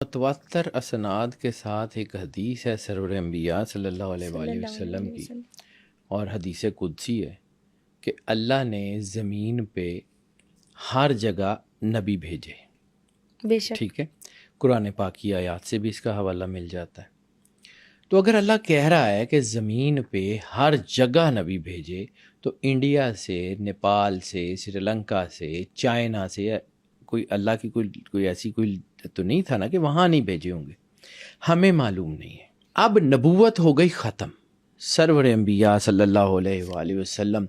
متواتر اسناد کے ساتھ ایک حدیث ہے سرور انبیاء صلی اللہ علیہ وآلہ وسلم کی، اور حدیث قدسی ہے کہ اللہ نے زمین پہ ہر جگہ نبی بھیجے. بے شک. ٹھیک ہے، قرآن پاک کی آیات سے بھی اس کا حوالہ مل جاتا ہے. تو اگر اللہ کہہ رہا ہے کہ زمین پہ ہر جگہ نبی بھیجے، تو انڈیا سے، نیپال سے، سری لنکا سے، چائنا سے کوئی اللہ کی کوئی ایسی کوئی تو نہیں تھا نا کہ وہاں نہیں بھیجے ہوں گے. ہمیں معلوم نہیں ہے. اب نبوت ہو گئی ختم. سرور انبیاء صلی اللہ علیہ وآلہ وسلم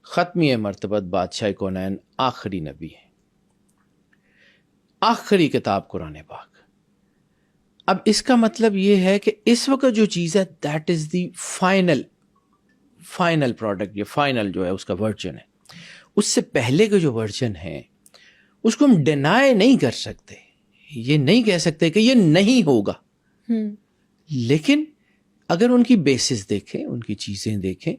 ختمی مرتبت بادشاہ کونین آخری نبی ہے، آخری کتاب قرآن پاک. اب اس کا مطلب یہ ہے کہ اس وقت جو چیز ہے that is the final product, یہ فائنل جو ہے اس کا ورژن ہے. اس سے پہلے کے جو ورژن ہے اس کو ہم ڈینائی نہیں کر سکتے، یہ نہیں کہہ سکتے کہ یہ نہیں ہوگا. لیکن اگر ان کی بیسس دیکھیں، ان کی چیزیں دیکھیں،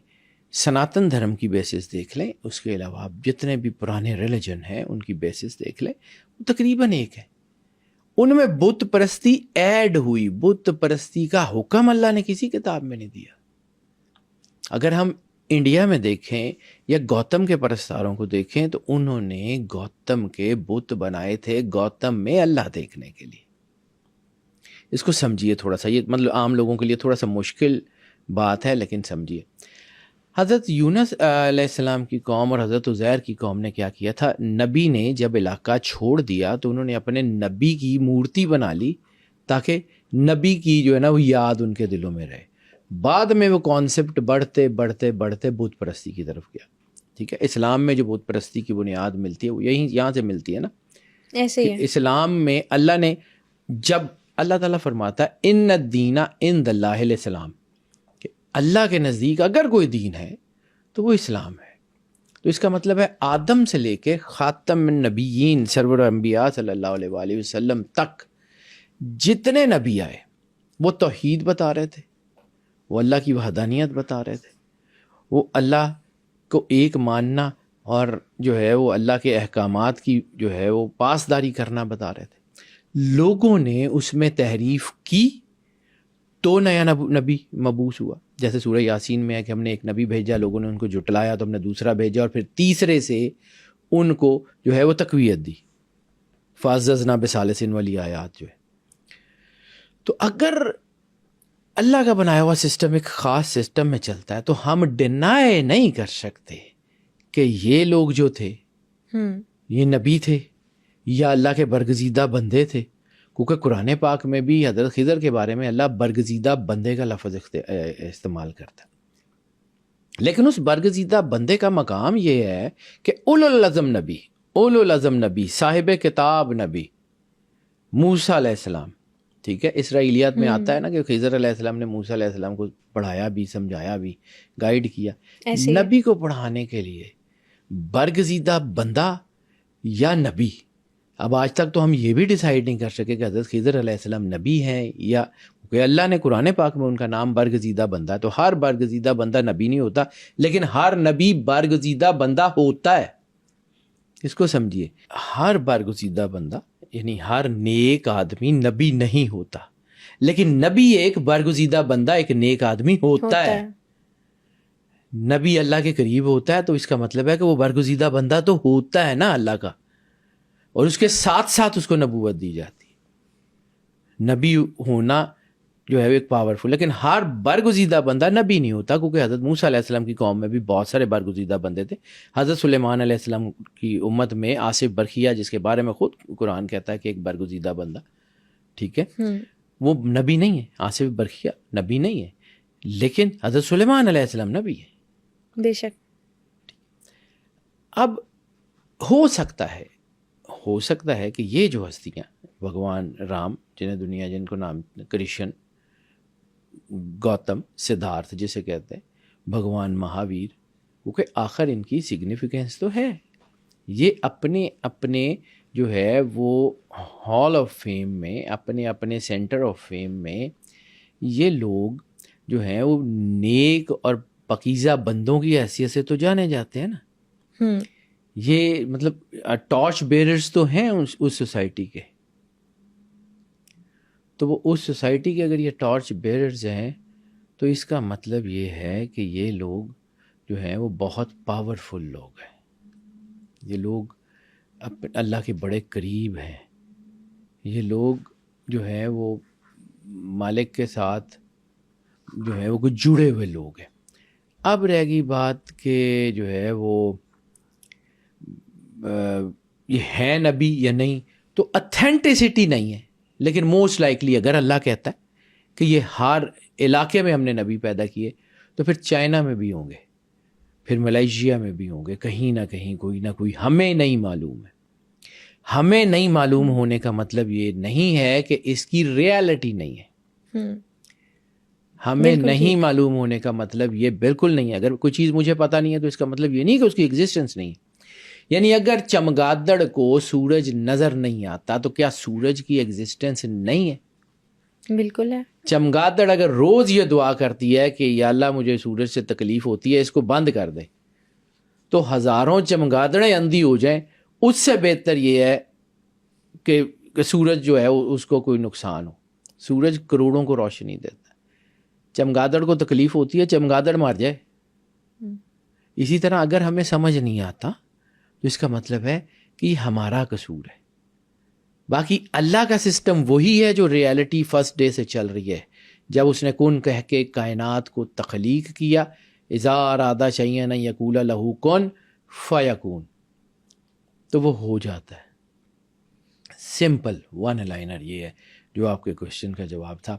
سناتن دھرم کی بیسس دیکھ لیں، اس کے علاوہ جتنے بھی پرانے ریلیجن ہیں ان کی بیسس دیکھ لیں، وہ تقریباً ایک ہے. ان میں بت پرستی ایڈ ہوئی، بت پرستی کا حکم اللہ نے کسی کتاب میں نہیں دیا. اگر ہم انڈیا میں دیکھیں یا گوتم کے پرستاروں کو دیکھیں تو انہوں نے گوتم کے بت بنائے تھے گوتم میں اللہ دیکھنے کے لیے. اس کو سمجھیے تھوڑا سا، یہ مطلب عام لوگوں کے لیے تھوڑا سا مشکل بات ہے لیکن سمجھیے. حضرت یونس علیہ السلام کی قوم اور حضرت عزیر کی قوم نے کیا کیا تھا؟ نبی نے جب علاقہ چھوڑ دیا تو انہوں نے اپنے نبی کی مورتی بنا لی تاکہ نبی کی جو ہے نا وہ یاد ان کے دلوں میں رہے. بعد میں وہ کانسیپٹ بڑھتے بڑھتے بڑھتے بت پرستی کی طرف گیا. ٹھیک ہے، اسلام میں جو بت پرستی کی بنیاد ملتی ہے وہ یہاں سے ملتی ہے نا. ایسے ہی ہے. اسلام میں اللہ نے جب اللہ تعالیٰ فرماتا ہے ان الدین عند اللہ الاسلام، کہ اللہ کے نزدیک اگر کوئی دین ہے تو وہ اسلام ہے. تو اس کا مطلب ہے آدم سے لے کے خاتم النبیین سرور انبیاء صلی اللہ علیہ وآلہ وسلم تک جتنے نبی آئے وہ توحید بتا رہے تھے، وہ اللہ کی وحدانیت بتا رہے تھے، وہ اللہ کو ایک ماننا اور جو ہے وہ اللہ کے احکامات کی جو ہے وہ پاسداری کرنا بتا رہے تھے. لوگوں نے اس میں تحریف کی تو نیا نبی مبعوث ہوا. جیسے سورہ یاسین میں ہے کہ ہم نے ایک نبی بھیجا، لوگوں نے ان کو جھٹلایا تو ہم نے دوسرا بھیجا، اور پھر تیسرے سے ان کو جو ہے وہ تقویت دی. فَعَزَّزْنَا بِثَالِثٍ والی آیات جو ہے. تو اگر اللہ کا بنایا ہوا سسٹم ایک خاص سسٹم میں چلتا ہے تو ہم ڈینائی نہیں کر سکتے کہ یہ لوگ جو تھے یہ نبی تھے یا اللہ کے برگزیدہ بندے تھے، کیونکہ قرآن پاک میں بھی حضرت خضر کے بارے میں اللہ برگزیدہ بندے کا لفظ استعمال کرتا ہے. لیکن اس برگزیدہ بندے کا مقام یہ ہے کہ اولو العزم نبی، صاحب کتاب نبی موسیٰ علیہ السلام. ٹھیک ہے، اسرائیلیات میں آتا ہے نا کہ خضر علیہ السلام نے موسیٰ علیہ السلام کو پڑھایا بھی، سمجھایا بھی، گائیڈ کیا. نبی کو پڑھانے کے لیے برگزیدہ بندہ یا نبی. اب آج تک تو ہم یہ بھی ڈیسائیڈ نہیں کر سکے کہ حضرت خضر علیہ السلام نبی ہیں یا، کہ اللہ نے قرآن پاک میں ان کا نام برگزیدہ بندہ ہے. تو ہر برگزیدہ بندہ نبی نہیں ہوتا، لیکن ہر نبی برگزیدہ بندہ ہوتا ہے. اس کو سمجھیے، ہر برگزیدہ بندہ یعنی ہر نیک آدمی نبی نہیں ہوتا، لیکن نبی ایک برگزیدہ بندہ ایک نیک آدمی ہوتا ہے. نبی اللہ کے قریب ہوتا ہے تو اس کا مطلب ہے کہ وہ برگزیدہ بندہ تو ہوتا ہے نا اللہ کا، اور اس کے ساتھ ساتھ اس کو نبوت دی جاتی ہے. نبی ہونا جو ہے ایک پاورفل، لیکن ہر برگزیدہ بندہ نبی نہیں ہوتا، کیونکہ حضرت موسیٰ علیہ السلام کی قوم میں بھی بہت سارے برگزیدہ بندے تھے. حضرت سلیمان علیہ السلام کی امت میں آصف برخیہ، جس کے بارے میں خود قرآن کہتا ہے کہ ایک برگزیدہ بندہ، ٹھیک ہے، وہ نبی نہیں ہے. آصف برخیہ نبی نہیں ہے، لیکن حضرت سلیمان علیہ السلام نبی ہے. بے شک. اب ہو سکتا ہے کہ یہ جو ہستیاں بھگوان رام، جن کو نام کرشن، گوتم، سدھارتھ جسے کہتے ہیں، بھگوان مہاویر، کیونکہ آخر ان کی سگنیفیکنس تو ہے. یہ اپنے جو ہے وہ ہال آف فیم میں، اپنے سینٹر آف فیم میں یہ لوگ جو ہیں وہ نیک اور پاکیزہ بندوں کی حیثیت سے تو جانے جاتے ہیں نا. یہ مطلب ٹارچ بیررز تو ہیں اس سوسائٹی کے. تو وہ اس سوسائٹی کے اگر یہ ٹارچ بیئرز ہیں تو اس کا مطلب یہ ہے کہ یہ لوگ جو ہیں وہ بہت پاورفل لوگ ہیں، یہ لوگ اللہ کے بڑے قریب ہیں، یہ لوگ جو ہیں وہ مالک کے ساتھ جو ہے وہ کچھ جڑے ہوئے لوگ ہیں۔ اب رہ گئی بات کہ جو ہے وہ یہ ہے نبی یا نہیں، تو اتھینٹسٹی نہیں ہے، لیکن موسٹ لائکلی اگر اللہ کہتا ہے کہ یہ ہر علاقے میں ہم نے نبی پیدا کیے تو پھر چائنا میں بھی ہوں گے، پھر ملائیشیا میں بھی ہوں گے، کہیں نہ کہیں کوئی نہ کوئی، ہمیں نہیں معلوم ہے۔ ہمیں نہیں معلوم ہونے کا مطلب یہ نہیں ہے کہ اس کی ریالٹی نہیں ہے، ہمیں نہیں معلوم ہونے کا مطلب یہ بالکل نہیں ہے۔ اگر کوئی چیز مجھے پتہ نہیں ہے تو اس کا مطلب یہ نہیں کہ اس کی ایگزسٹنس نہیں ہے۔ یعنی اگر چمگادڑ کو سورج نظر نہیں آتا تو کیا سورج کی ایگزسٹنس نہیں ہے؟ بالکل ہے۔ چمگادڑ اگر روز یہ دعا کرتی ہے کہ یا اللہ مجھے سورج سے تکلیف ہوتی ہے، اس کو بند کر دے، تو ہزاروں چمگادڑیں اندھی ہو جائیں، اس سے بہتر یہ ہے کہ سورج جو ہے اس کو کوئی نقصان ہو۔ سورج کروڑوں کو روشنی دیتا ہے، چمگادڑ کو تکلیف ہوتی ہے، چمگادڑ مار جائے۔ اسی طرح اگر ہمیں سمجھ نہیں آتا تو اس کا مطلب ہے کہ یہ ہمارا قصور ہے۔ باقی اللہ کا سسٹم وہی ہے جو ریالٹی فرسٹ ڈے سے چل رہی ہے، جب اس نے کن کہہ کے کائنات کو تخلیق کیا، اذا ارادہ شیئا ان یقول لہ کن فیکون، تو وہ ہو جاتا ہے۔ سمپل ون لائنر یہ ہے جو آپ کے کوشچن کا جواب تھا۔